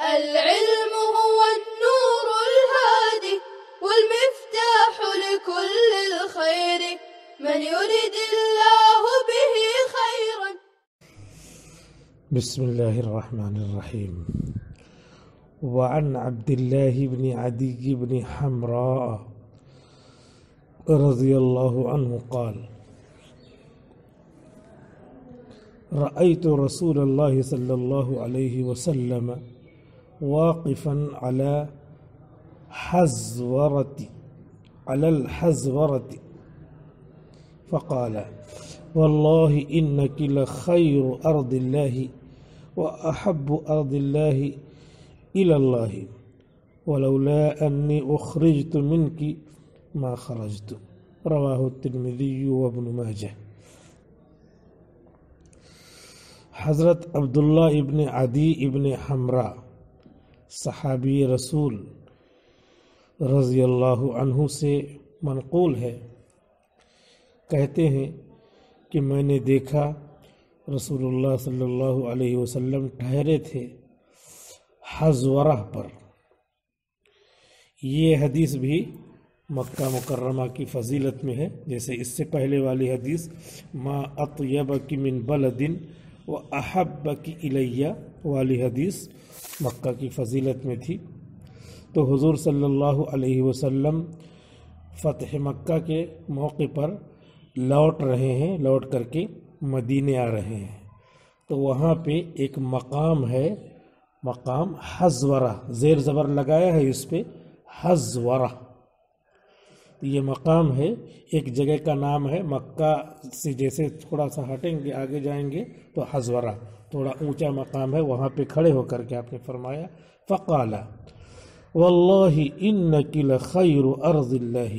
العلم هو النور الهادي والمفتاح لكل الخير من يرد الله به خيرا. بسم الله الرحمن الرحيم. وعن عبد الله بن عدي بن حمراء رضي الله عنه قال: رأيت رسول الله صلى الله عليه وسلم واقفا على الحزورة فقال: والله إنك لخير أرض الله وأحب أرض الله إلى الله ولولا أني أخرجت منك ما خرجت. رواه الترمذي وابن ماجه. حضرت عبداللہ ابن عدی ابن حمراء صحابی رسول رضی اللہ عنہ سے منقول ہے، کہتے ہیں کہ میں نے دیکھا رسول اللہ صلی اللہ علیہ وسلم ٹھہرے تھے حزورہ پر۔ یہ حدیث بھی مکہ مکرمہ کی فضیلت میں ہے، جیسے اس سے پہلے والی حدیث ما اطیبک من بلد وَأَحَبَّكِ إِلَيَّ والی حدیث مکہ کی فضیلت میں تھی۔ تو حضور صلی اللہ علیہ وسلم فتح مکہ کے موقع پر لوٹ رہے ہیں، لوٹ کر کے مدینے آ رہے ہیں، تو وہاں پہ ایک مقام ہے، مقام حزورہ، زیر زبر لگایا ہے اس پہ، حزورہ۔ یہ مقام ہے، ایک جگہ کا نام ہے، مکہ سے جیسے تھوڑا سا ہٹیں گے آگے جائیں گے تو حزورہ تھوڑا اونچا مقام ہے، وہاں پہ کھڑے ہو کر کے آپ نے فرمایا فقال واللہ انک لخیر ارض اللہ،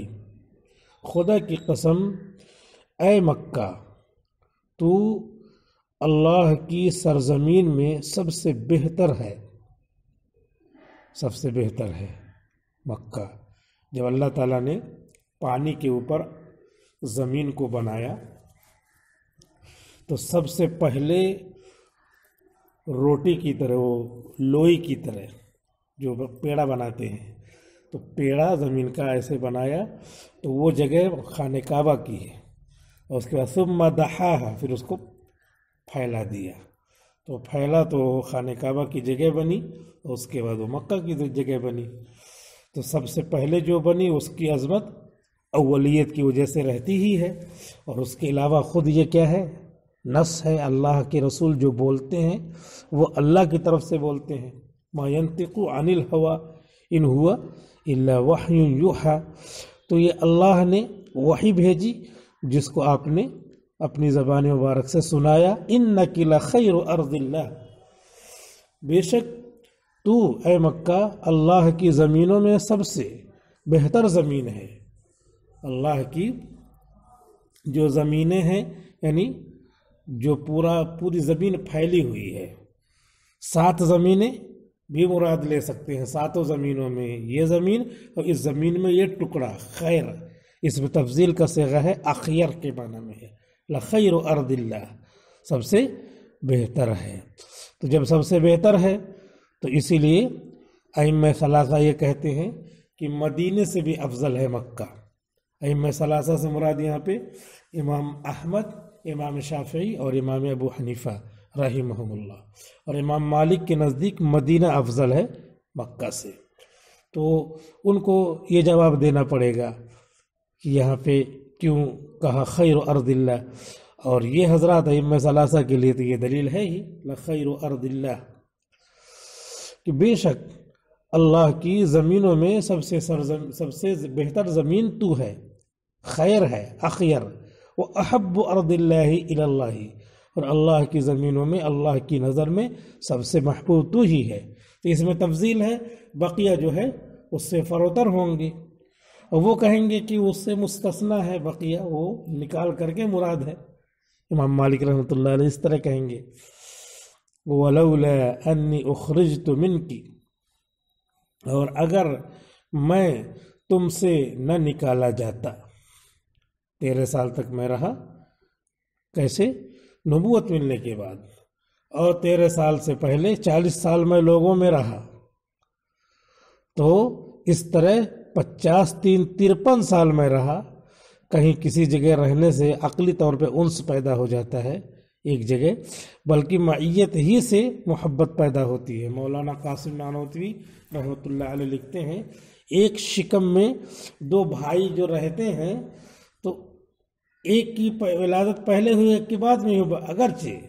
خدا کی قسم اے مکہ تو اللہ کی سرزمین میں سب سے بہتر ہے، سب سے بہتر ہے مکہ۔ جب اللہ تعالیٰ نے پانی کے اوپر زمین کو بنایا تو سب سے پہلے روٹی کی طرح، وہ لوئی کی طرح جو پیڑا بناتے ہیں، تو پیڑا زمین کا ایسے بنایا، تو وہ جگہ خانہ کعبہ کی ہے، اور اس کے بعد ثم دحاها، پھر اس کو پھیلا دیا، تو پھیلا تو خانہ کعبہ کی جگہ بنی، اور اس کے بعد وہ مکہ کی جگہ بنی۔ تو سب سے پہلے جو بنی اس کی عظمت اولیت کی وجہ سے رہتی ہی ہے، اور اس کے علاوہ خود یہ کیا ہے، نص ہے، اللہ کے رسول جو بولتے ہیں وہ اللہ کی طرف سے بولتے ہیں، ما ينطق عن الهوى ان هو الا وحی یوحی، تو یہ اللہ نے وحی بھیجی جس کو آپ نے اپنی زبان مبارک سے سنایا، انک لخیر ارض اللہ، بے شک تو اے مکہ اللہ کی زمینوں میں سب سے بہتر زمین ہے۔ اللہ کی جو زمینیں ہیں، یعنی جو پوری زمین پھیلی ہوئی ہے، 7 زمینیں بھی مراد لے سکتے ہیں، 7 زمینوں میں یہ زمین، اور اس زمین میں یہ ٹکڑا خیر، اس میں تفضیل کا صیغہ ہے، اخیر کے معنی میں ہے، لخیر ارض اللہ، سب سے بہتر ہے۔ تو جب سب سے بہتر ہے تو اسی لیے ائمہ ثلاثہ یہ کہتے ہیں کہ مدینے سے بھی افضل ہے مکہ۔ ائمہ ثلاثہ سے مراد یہاں پہ امام احمد، امام شافعی اور امام ابو حنیفہ رحمہم اللہ، اور امام مالک کے نزدیک مدینہ افضل ہے مکہ سے۔ تو ان کو یہ جواب دینا پڑے گا کہ یہاں پہ کیوں کہا خیر ارض اللہ، اور یہ حضرات ائمہ ثلاثہ کے لیے تو یہ دلیل ہے ہی، لخیر ارض اللہ، کہ بے شک اللہ کی زمینوں میں سب سے بہتر زمین تو ہے، خیر ہے، اخیر، وَأَحَبُّ أَرْضِ اللَّهِ إِلَى اللَّهِ، اور اللہ کی زمینوں میں اللہ کی نظر میں سب سے محبوب تو ہی ہے۔ تو اس میں تفضیل ہے، بقیہ جو ہے اس سے فروتر ہوں گے، اور وہ کہیں گے کہ اس سے مستثنیٰ ہے، بقیہ وہ نکال کر کے مراد ہے۔ امام مالک رحمۃ اللہ علیہ اس طرح کہیں گے وَلَوْلَا أَنِّي أُخْرِجْتُ مِنْكِ، اور اگر میں تم سے نہ نکالا جاتا، 13 سال تک میں رہا، کیسے؟ نبوت ملنے کے بعد، اور 13 سال سے پہلے 40 سال میں لوگوں میں رہا، تو اس طرح 53 سال میں رہا. کہیں کسی جگہ رہنے سے عقلی طور پہ انس پیدا ہو جاتا ہے ایک جگہ، بلکہ معیت ہی سے محبت پیدا ہوتی ہے. مولانا قاسم نانوتوی رحمۃ اللہ علیہ لکھتے ہیں ایک شکم میں دو بھائی جو رہتے ہیں تو ایک کی ولادت پہلے ہوئی ایک کے بعد میں ہوئی، اگرچہ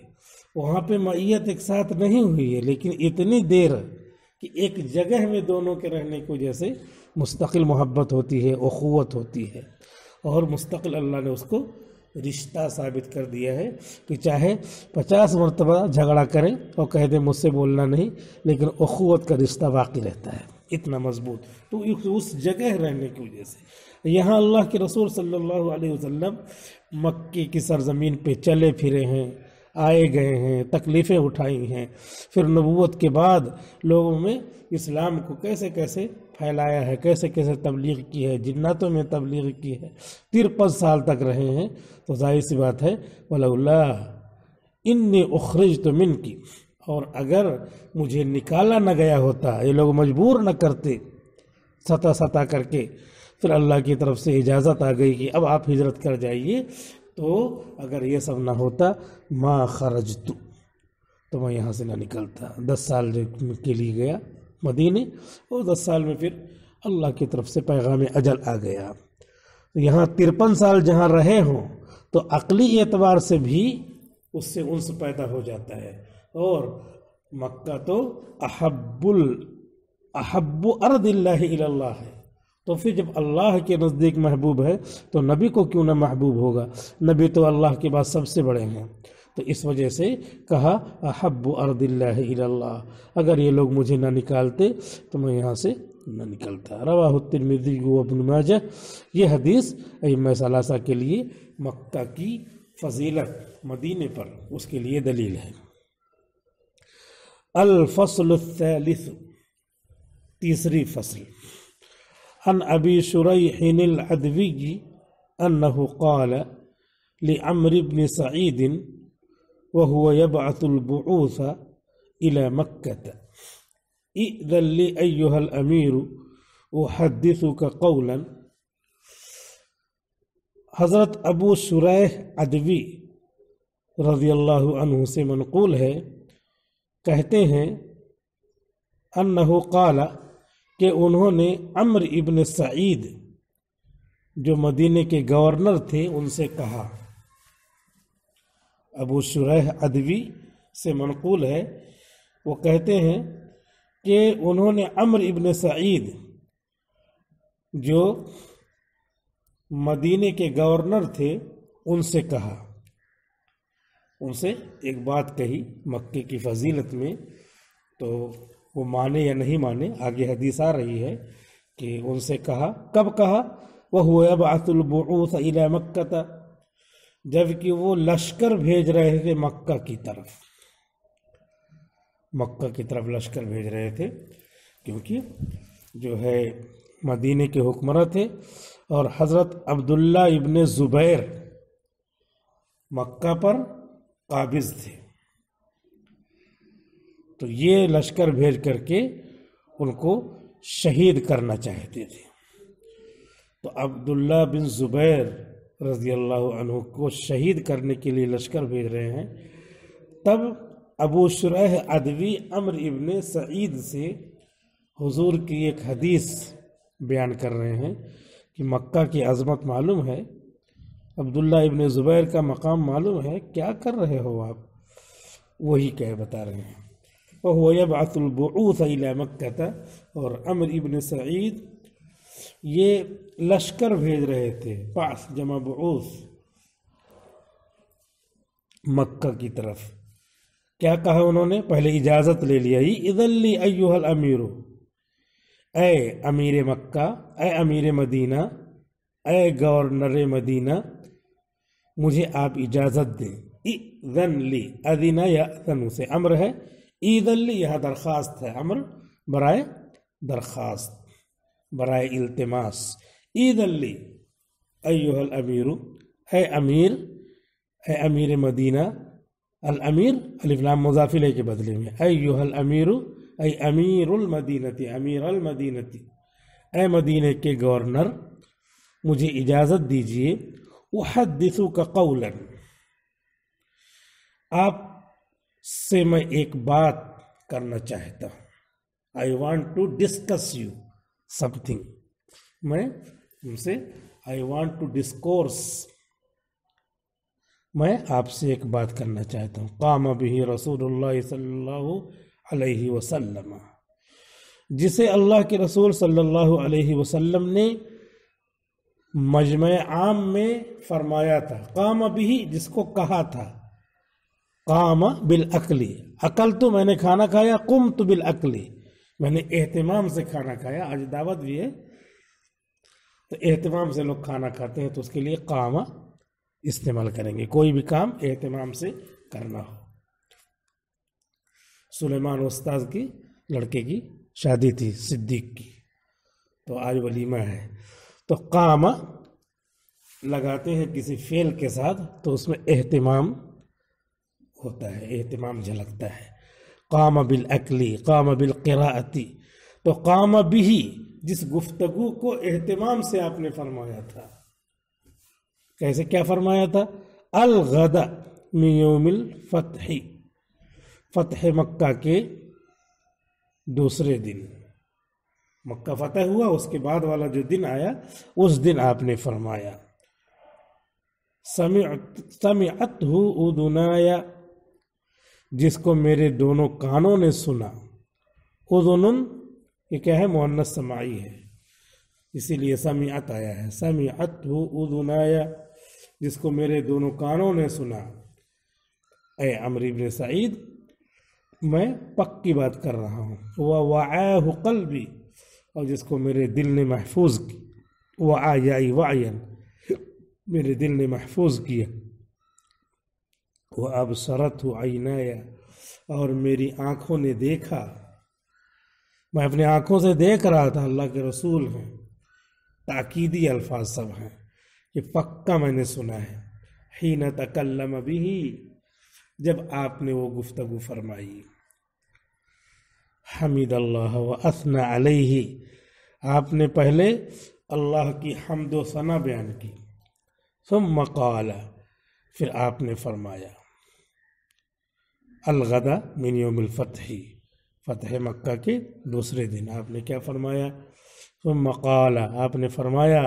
وہاں پہ معیت ایک ساتھ نہیں ہوئی ہے لیکن اتنی دیر کہ ایک جگہ میں دونوں کے رہنے کی وجہ سے مستقل محبت ہوتی ہے، اخوت ہوتی ہے، اور مستقل اللہ نے اس کو رشتہ ثابت کر دیا ہے کہ چاہے 50 مرتبہ جھگڑا کریں اور کہہ دیں مجھ سے بولنا نہیں، لیکن اخوت کا رشتہ باقی رہتا ہے اتنا مضبوط. تو اس جگہ رہنے کی وجہ سے یہاں اللہ کے رسول صلی اللہ علیہ وسلم مکے کی سرزمین پہ چلے پھرے ہیں، آئے گئے ہیں، تکلیفیں اٹھائی ہیں، پھر نبوت کے بعد لوگوں میں اسلام کو کیسے کیسے پھیلایا ہے، کیسے کیسے تبلیغ کی ہے، جناتوں میں تبلیغ کی ہے، 53 سال تک رہے ہیں. تو ظاہر سی بات ہے وَلَوْلَا إِنِّي أُخْرِجْتُ مِنْكِ، اور اگر مجھے نکالا نہ گیا ہوتا، یہ لوگ مجبور نہ کرتے سطح کر کے، پھر اللہ کی طرف سے اجازت آ گئی کہ اب آپ ہجرت کر جائیے، تو اگر یہ سب نہ ہوتا ما خرجت، تو میں یہاں سے نہ نکلتا. 10 سال کے لیے گیا مدینے، اور 10 سال میں پھر اللہ کی طرف سے پیغام اجل آ گیا. یہاں 53 سال جہاں رہے ہوں تو عقلی اعتبار سے بھی اس سے انس پیدا ہو جاتا ہے. اور مکہ تو احب ارض اللہ الی اللہ ہے، تو پھر جب اللہ کے نزدیک محبوب ہے تو نبی کو کیوں نہ محبوب ہوگا؟ نبی تو اللہ کے بعد سب سے بڑے ہیں. تو اس وجہ سے کہا احب ارض اللہ الی اللہ، اگر یہ لوگ مجھے نہ نکالتے تو میں یہاں سے نہ نکلتا. رواہ الترمذی و ابن ماجہ. یہ حدیث ائمہ ثلاثہ کے لیے مکہ کی فضیلت مدینے پر اس کے لیے دلیل ہے. الفصل الثالث، تیسری فصل. عن ابی شریح العدوی انه قال لعمرو بن سعید وهو يبعث البعوث الى مكة ائذن لي ايها الامير احدثك قولا. حضرت ابو شریح عدوی رضی اللہ عنہ سے منقول ہے، کہتے ہیں انہ قال، کہ انہوں نے عمرو ابن سعید جو مدینے کے گورنر تھے ان سے کہا. ابو شریح عدوی سے منقول ہے، وہ کہتے ہیں کہ انہوں نے عمرو ابن سعید جو مدینے کے گورنر تھے ان سے کہا، ان سے ایک بات کہی مکے کی فضیلت میں. تو وہ مانے یا نہیں مانے آگے حدیث آ رہی ہے کہ ان سے کہا. کب کہا؟ وَهُوَ يَبْعَثُ الْبُعُوثَ إِلَى مَكَّةَ، جبکہ وہ لشکر بھیج رہے تھے مکہ کی طرف، مکہ کی طرف لشکر بھیج رہے تھے، کیونکہ جو ہے مدینے کے حکمراں تھے اور حضرت عبداللہ ابن زبیر مکہ پر قابض تھے. تو یہ لشکر بھیج کر کے ان کو شہید کرنا چاہتے تھے. تو عبداللہ بن زبیر رضی اللہ عنہ کو شہید کرنے کے لیے لشکر بھیج رہے ہیں. تب ابو شریح عدوی عمرو ابن سعید سے حضور کی ایک حدیث بیان کر رہے ہیں کہ مکہ کی عظمت معلوم ہے، عبداللہ ابن زبیر کا مقام معلوم ہے، کیا کر رہے ہو آپ؟ وہی بتا رہے ہیں. وَهُوَ يَبْعَثُ الْبُعُوثَ إِلَى مَكَّةَ، اور عمرو ابن سعید یہ لشکر بھیج رہے تھے، بعث جمع بعوث، مکہ کی طرف. کیا کہا انہوں نے؟ پہلے اجازت لے لیا، اِذَن لِّ أَيُّهَا الْأَمِيرُ، اے امیر مکہ، اے امیر مدینہ، اے گورنر مدینہ، مجھے آپ اجازت دیں. اِذَن لِّ، اذن یأذن سے امر ہے، اِذَن لِّ یہاں درخواست ہے، امر برائے درخواست، برائے التماس. اِذَن لِّ ایھا الامیر، اے امیر، اے امیر مدینہ. الامیر الف لام مضاف الیہ کے بدلے میں، ایھا الامیر، ای امیر المدینتی، امیر المدینتی، اے مدینے کے گورنر مجھے اجازت دیجیے، احدثک قولا، آپ سے میں ایک بات کرنا چاہتا ہوں، I want to discuss you something, میں تم سے آئی وانٹ ٹو ڈسکورس، میں آپ سے ایک بات کرنا چاہتا ہوں۔ قام بہ رسول اللہ صلی اللہ علیہ وسلم، جسے اللہ کے رسول صلی اللہ علیہ وسلم نے مجمع عام میں فرمایا تھا۔ قام بہ جس کو کہا تھا، قام بالاکل، اکل تو میں نے کھانا کھایا، قمت بالاکل میں نے اہتمام سے کھانا کھایا۔ آج دعوت بھی ہے تو اہتمام سے لوگ کھانا کھاتے ہیں، تو اس کے لیے قام استعمال کریں گے، کوئی بھی کام اہتمام سے کرنا ہو۔ سلیمان استاذ کی لڑکے کی شادی تھی صدیق کی، تو آج ولیمہ ہے، تو قام لگاتے ہیں کسی فعل کے ساتھ تو اس میں اہتمام ہوتا ہے، اہتمام جھلکتا ہے۔ قام بالاکل، قام بالقراءتی، تو قام بہ جس گفتگو کو اہتمام سے آپ نے فرمایا تھا، کیسے کیا فرمایا تھا؟ الغد من یوم الفتح، فتح مکہ کے دوسرے دن، مکہ فتح ہوا اس کے بعد والا جو دن آیا اس دن آپ نے فرمایا، سمعتہ اذنایا، جس کو میرے دونوں کانوں نے سنا۔ اذن یہ کیا ہے؟ مؤنث سماعی ہے، اسی لیے سمعت آیا ہے، سمعتہ اذنایا، جس کو میرے دونوں کانوں نے سنا۔ اے عمرو بن سعید، میں پکی بات کر رہا ہوں۔ ووعاہ قلبی، اور جس کو میرے دل نے محفوظ کی، وعائی وعین، میرے دل نے محفوظ کیا۔ وابصرتہ عینایا، اور میری آنکھوں نے دیکھا، میں اپنے آنکھوں سے دیکھ رہا تھا، اللہ کے رسول ہیں، تاکیدی الفاظ سب ہیں، یہ پکا میں نے سنا ہے۔ حین تکلم بہ، جب آپ نے وہ گفتگو فرمائی۔ حمد اللہ واثنى علیہ، آپ نے پہلے اللہ کی حمد و ثنا بیان کی۔ ثم قال، پھر آپ نے فرمایا، الغد من یوم الفتح، فتح مکہ کے دوسرے دن آپ نے کیا فرمایا؟ ثم قال، آپ نے فرمایا،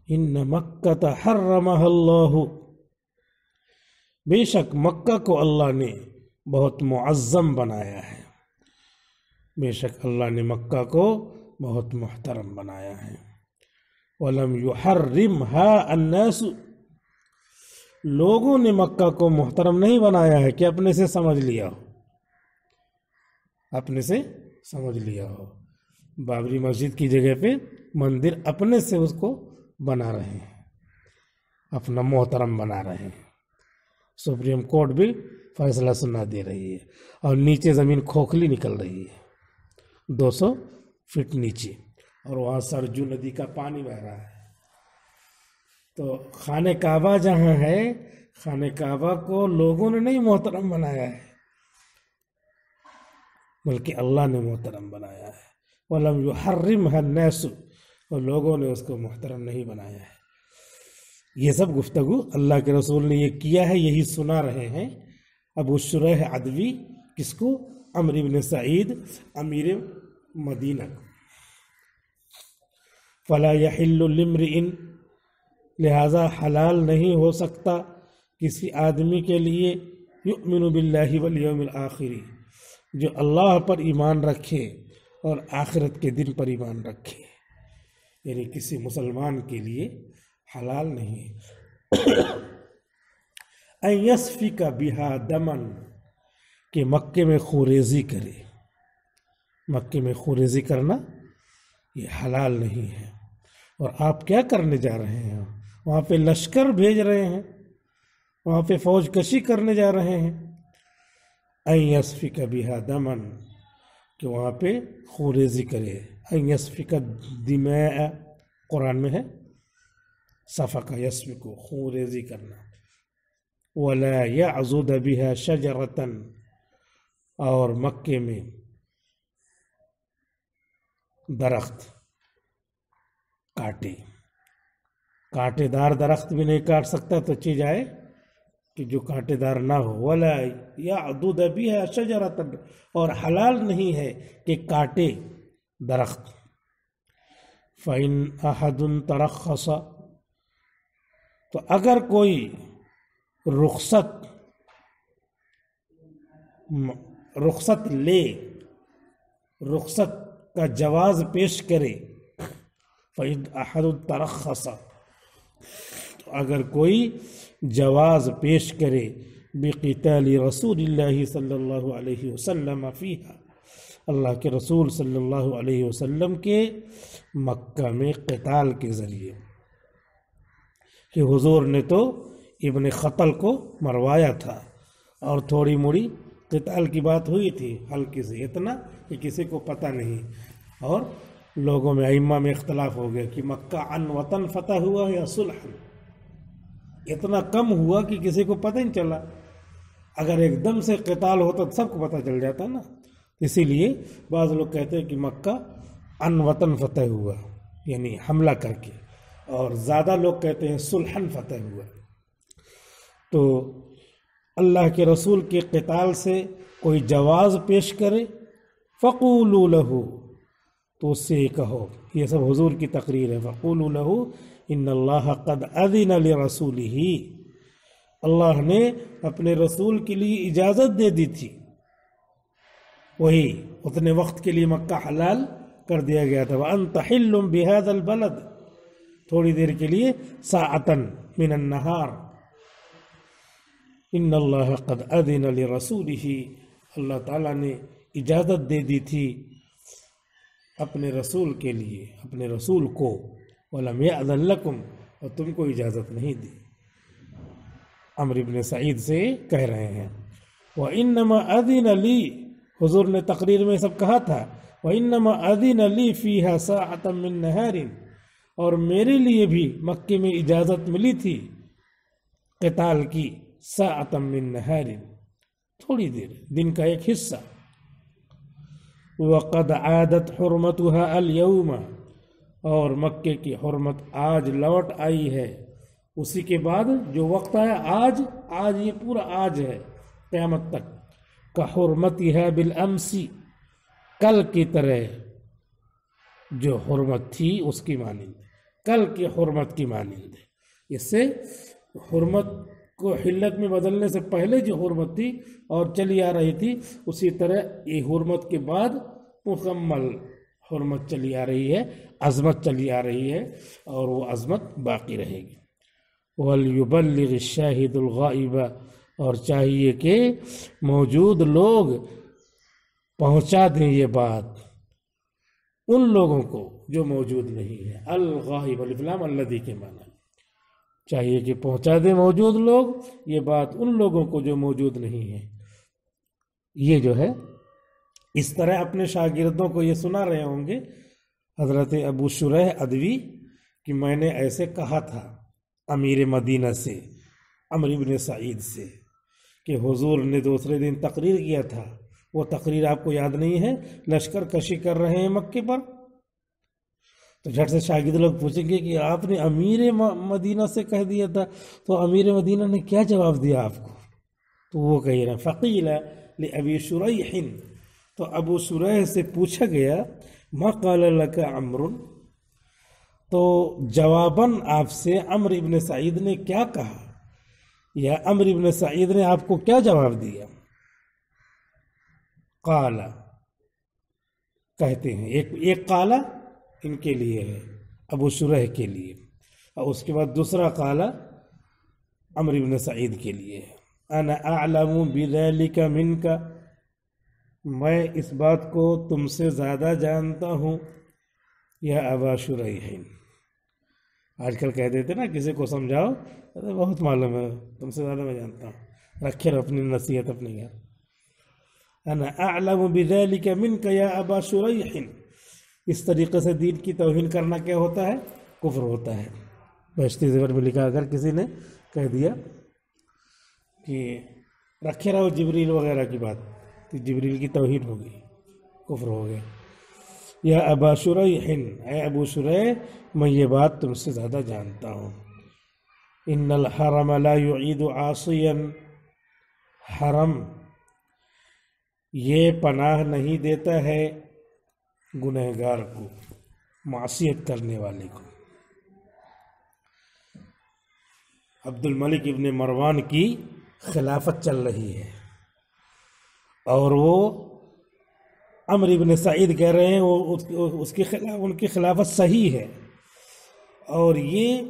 ان مکہ حرمها اللہ، بے شک مکہ کو اللہ نے بہت معظم بنایا ہے، بے شک اللہ نے مکہ کو بہت محترم بنایا ہے۔ وَلَمْ يُحَرِّمْهَا النَّاسُ، لوگوں نے مکہ کو محترم نہیں بنایا ہے کہ اپنے سے سمجھ لیا ہو، اپنے سے سمجھ لیا ہو۔ بابری مسجد کی جگہ پہ مندر اپنے سے اس کو بنا رہے ہیں، اپنا محترم بنا رہے ہیں۔ سپریم کورٹ بھی فیصلہ سنا دے رہی ہے، اور نیچے زمین کھوکھلی نکل رہی ہے 200 فٹ نیچے، اور وہاں سرجو ندی کا پانی بہ رہا ہے۔ تو خانہ کعبہ جہاں ہے، خانہ کعبہ کو لوگوں نے نہیں محترم بنایا ہے، بلکہ اللہ نے محترم بنایا ہے۔ وَلَمْ يُحَرِّمْهَا النَّاسُ، اور لوگوں نے اس کو محترم نہیں بنایا ہے۔ یہ سب گفتگو اللہ کے رسول نے یہ کیا ہے، یہی سنا رہے ہیں ابو شریح عدوی، کس کو؟ عمرو بن سعید امیر مدینہ کو۔ فلا یحل لامرئ، لہذا حلال نہیں ہو سکتا کسی آدمی کے لیے، یؤمن باللہ والیوم الآخر، جو اللہ پر ایمان رکھے اور آخرت کے دن پر ایمان رکھے، یعنی کسی مسلمان کے لیے حلال نہیں ان یسفک بہا دما، کہ مکے میں خوریزی کرے، مکے میں خوریزی کرنا یہ حلال نہیں ہے۔ اور آپ کیا کرنے جا رہے ہیں؟ وہاں پہ لشکر بھیج رہے ہیں، وہاں پہ فوج کشی کرنے جا رہے ہیں۔ ان یسفک بہا دما، کہ وہاں پہ خوریزی کرے۔ ان یسفک دماء، قرآن میں ہے سفک یسفک، خوریزی کرنا۔ ولا یعضد بها شجرة، اور مکے میں درخت کانٹے دار درخت بھی نہیں کاٹ سکتا تو چیز آئے کہ جو کانٹے دار نہ ہو، ولا یعضد بها شجرۃ، اور حلال نہیں ہے کہ کاٹے درخت۔ فَإِنْ أَحَدٌ تَرَخَّصَ، تو اگر کوئی رخصت لے، رخصت کا جواز پیش کرے، فَإِنْ أَحَدٌ تَرَخَّصَ، اگر کوئی جواز پیش کرے بقتال رسول اللہ صلی اللہ علیہ وسلم فیہا، اللہ کے رسول صلی اللہ علیہ وسلم کے مکہ میں قتال کے ذریعے، کہ حضور نے تو ابن خطل کو مروایا تھا اور تھوڑی موڑی قتال کی بات ہوئی تھی، ہلکی سے، اتنا کہ کسی کو پتہ نہیں، اور لوگوں میں ائمہ میں اختلاف ہو گیا کہ مکہ عن وطن فتح ہوا یا صلح، اتنا کم ہوا کہ کسی کو پتہ نہیں چلا، اگر ایک دم سے قتال ہوتا تو سب کو پتہ چل جاتا نا، اسی لیے بعض لوگ کہتے ہیں کہ مکہ عن وطن فتح ہوا یعنی حملہ کر کے، اور زیادہ لوگ کہتے ہیں صلحاً فتح ہوا۔ تو اللہ کے رسول کے قتال سے کوئی جواز پیش کرے، فقولوا لہ، تو اس سے کہو، یہ سب حضور کی تقریر ہے، فقولوا لہ ان اللہ قد اذن لرسولہ، اللہ نے اپنے رسول کے لیے اجازت دے دی تھی، وہی اتنے وقت کے لیے مکہ حلال کر دیا گیا تھا، وانت حل بہذا البلد، تھوڑی دیر کے لیے، ساعتا من النہار، ان اللہ قد اذن لرسولہ، اللہ تعالیٰ نے اجازت دے دی تھی اپنے رسول کے لیے، اپنے رسول کو، وَلَمْ يَأْذَنْ لَكُمْ، اور تم کو اجازت نہیں دی، عمرو بن سعید سے کہہ رہے ہیں۔ وَإِنَّمَا أَذِنَ لِي، حضور نے تقریر میں سب کہا تھا، وَإِنَّمَا أَذِنَ لِي فِيهَا سَاعَةً مِّن نَهَارٍ، اور میرے لیے بھی مکے میں اجازت ملی تھی قتال کی، سَاعَةً مِّن نَهَارٍ، تھوڑی دیر، دن کا ایک حصہ، وَقَدْ عَادَتْ حُرْمَتُهَا الْيَوْمَ، اور مکے کی حرمت آج لوٹ آئی ہے، اسی کے بعد جو وقت آیا آج یہ پورا آج ہے قیامت تک، كَحُرْمَتِهَا بِالْأَمْسِ، کل کی طرح جو حرمت تھی اس کی مانند، کل کی حرمت کی مانند، اس سے حرمت کو حلت میں بدلنے سے پہلے جو حرمت تھی اور چلی آ رہی تھی، اسی طرح یہ حرمت کے بعد مکمل حرمت چلی آ رہی ہے، عظمت چلی آ رہی ہے، اور وہ عظمت باقی رہے گی۔ وَلْيُبَلِّغِ الشَّاهِدُ الْغَائِبَ، اور چاہیے کہ موجود لوگ پہنچا دیں یہ بات ان لوگوں کو جو موجود نہیں ہے، الغائب، الف لام الذی کے معنی، چاہیے کہ پہنچا دیں موجود لوگ یہ بات ان لوگوں کو جو موجود نہیں ہے۔ یہ جو ہے اس طرح اپنے شاگردوں کو یہ سنا رہے ہوں گے حضرت ابو شریح ادوی کہ میں نے ایسے کہا تھا امیر مدینہ سے، عمرو بن سعید سے، کہ حضور نے دوسرے دن تقریر کیا تھا، وہ تقریر آپ کو یاد نہیں ہے، لشکر کشی کر رہے ہیں مکے پر، تو جھٹ سے شاگرد لوگ پوچھیں گے کہ آپ نے امیر مدینہ سے کہہ دیا تھا، تو امیر مدینہ نے کیا جواب دیا آپ کو؟ تو وہ کہہ رہے ہیں فقیل لأبی شریح، تو ابو شریح سے پوچھا گیا ما قال لك عمرو، تو جواباً آپ سے عمرو بن سعید نے کیا کہا، یا عمرو بن سعید نے آپ کو کیا جواب دیا؟ قال، کہتے ہیں ایک قال ان کے لیے ہے ابو شریح کے لیے، اور اس کے بعد دوسرا قال عمرو بن سعید کے لیے ہے، انا اعلم بذلك منك، میں اس بات کو تم سے زیادہ جانتا ہوں یا ابا شریح، آج کل کہہ دیتے نا کسی کو سمجھاؤ بہت معلوم ہے، تم سے زیادہ میں جانتا ہوں، رکھے رہو اپنی نصیحت اپنے گھر، انا اعلم بذلك منك یا ابا شریح، اس طریقے سے دین کی توہین کرنا کیا ہوتا ہے؟ کفر ہوتا ہے۔ بہشتی زیور میں لکھا اگر کسی نے کہہ دیا کہ رکھے رہو جبریل وغیرہ کی بات، تو جبریل کی توہین ہو گئی، کفر ہو گیا۔ یا ابا شریح، اے ابو شریح میں یہ بات تم سے زیادہ جانتا ہوں، ان الحرم لا يعید عاصیا، حرم یہ پناہ نہیں دیتا ہے گنہگار کو، معصیت کرنے والے کو۔ عبد الملک ابن مروان کی خلافت چل رہی ہے اور وہ عمرو ابن سعید کہہ رہے ہیں ان کی خلافت صحیح ہے، اور یہ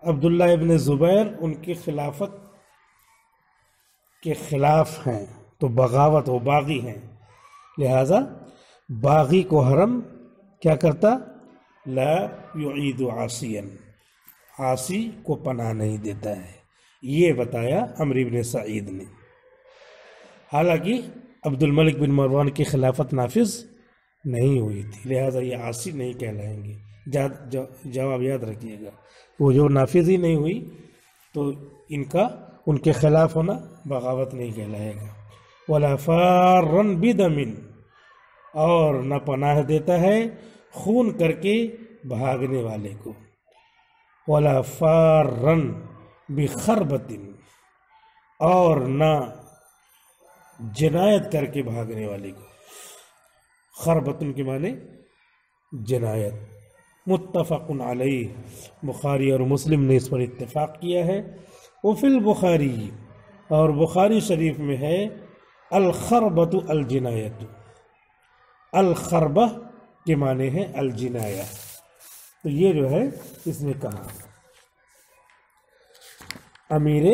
عبداللہ ابن زبیر ان کی خلافت کے خلاف ہیں، تو بغاوت و باغی ہیں، لہذا باغی کو حرم کیا کرتا؟ لا يعید عاصیا، عاصی کو پناہ نہیں دیتا ہے، یہ بتایا عمرو ابن سعید نے۔ حالانکہ عبد الملک بن مروان کی خلافت نافذ نہیں ہوئی تھی، لہذا یہ عاصی نہیں کہلائیں گے۔ جواب یاد رکھیے گا، وہ جو نافذ ہی نہیں ہوئی تو ان کے خلاف ہونا بغاوت نہیں کہلائے گا۔ وَلَا فَارًا بِدَمٍ، اور نہ پناہ دیتا ہے خون کر کے بھاگنے والے کو۔ وَلَا فَارًا بِخَرْبَةٍ، اور نہ جنایت کر کے بھاگنے والے کو۔ خربتن کے معنی جنایت۔ متفق علیہ، بخاری اور مسلم نے اس پر اتفاق کیا ہے۔ وفی البخاری، اور بخاری شریف میں ہے الخربۃ الجنایت، الخربہ کے معنی ہے الجنایہ، تو یہ جو ہے اس نے کہا، امیر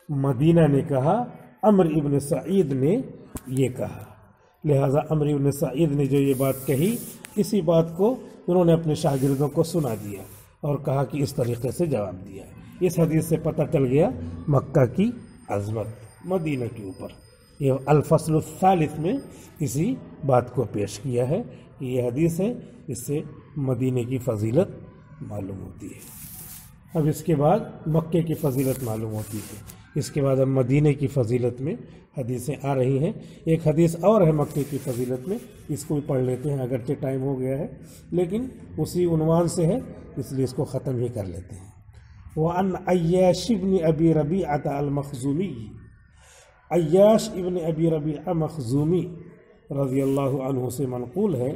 مدینہ نے کہا، عمرو ابن سعید نے یہ کہا، لہذا عمرو ابن سعید نے جو یہ بات کہی، اسی بات کو انہوں نے اپنے شاگردوں کو سنا دیا اور کہا کہ اس طریقے سے جواب دیا۔ اس حدیث سے پتہ چل گیا مکہ کی عظمت، مدینہ کے اوپر۔ یہ الفصل الثالث میں اسی بات کو پیش کیا ہے، یہ حدیث ہے، اس سے مدینہ کی فضیلت معلوم ہوتی ہے۔ اب اس کے بعد مکے کی فضیلت معلوم ہوتی ہے، اس کے بعد اب مدینہ کی فضیلت میں حدیثیں آ رہی ہیں۔ ایک حدیث اور ہے مکے کی فضیلت میں، اس کو بھی پڑھ لیتے ہیں، اگرچہ ٹائم ہو گیا ہے لیکن اسی عنوان سے ہے اس لیے اس کو ختم ہی کر لیتے ہیں۔ وعن عیاش ابن ابی ربیعۃ المخزومی، عیاش ابن ابی ربیعہ مخزومی رضی اللہ عنہ سے منقول ہے،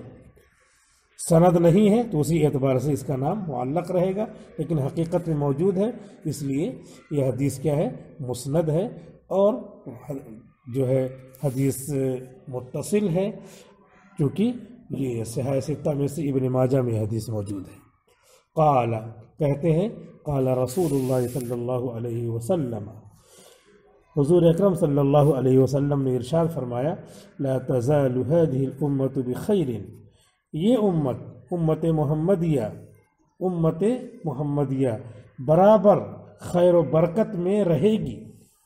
سند نہیں ہے تو اسی اعتبار سے اس کا نام معلق رہے گا، لیکن حقیقت میں موجود ہے، اس لیے یہ حدیث کیا ہے؟ مسند ہے، اور جو ہے حدیث متصل ہے، کیونکہ یہ صحاح ستہ میں سے ابن ماجہ میں حدیث موجود ہے۔ قال، کہتے ہیں، قال رسول اللہ صلی اللہ علیہ وسلم، حضور اکرم صلی اللہ علیہ وسلم نے ارشاد فرمایا، لا تزال هذه الامة بخیر، یہ امت محمدیہ برابر خیر و برکت میں رہے گی،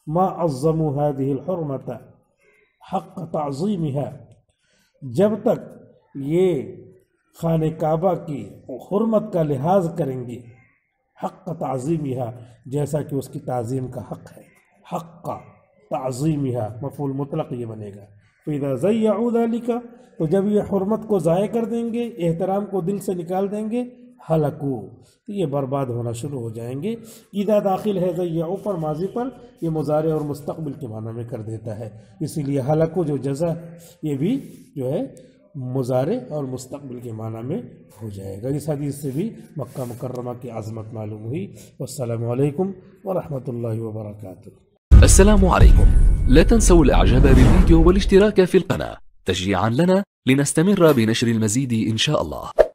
ما عظموا هذه الحرمة حق تعظیمها، جب تک یہ خانہ کعبہ کی حرمت کا لحاظ کریں گے، حق تعظیمها، جیسا کہ اس کی تعظیم کا حق ہے، حق تعظیمها مفعول مطلق یہ بنے گا۔ فَإِذَا ضَيَّعُوا ذَلِكَ، تو جب یہ حرمت کو ضائع کر دیں گے، احترام کو دل سے نکال دیں گے، ہلکو، تو یہ برباد ہونا شروع ہو جائیں گے۔ اذا داخل ہے ضیعوا پر، ماضی پر، یہ مضارع اور مستقبل کے معنی میں کر دیتا ہے، اسی لیے ہلکو جو جزا یہ بھی جو ہے مضارع اور مستقبل کے معنی میں ہو جائے گا۔ اس حدیث سے بھی مکہ مکرمہ کی عظمت معلوم ہوئی۔ والسلام علیکم ورحمۃ اللہ وبرکاتہ۔ السلام عليكم، لا تنسوا الاعجاب بالفيديو والاشتراك في القناة تشجيعا لنا لنستمر بنشر المزيد إن شاء الله.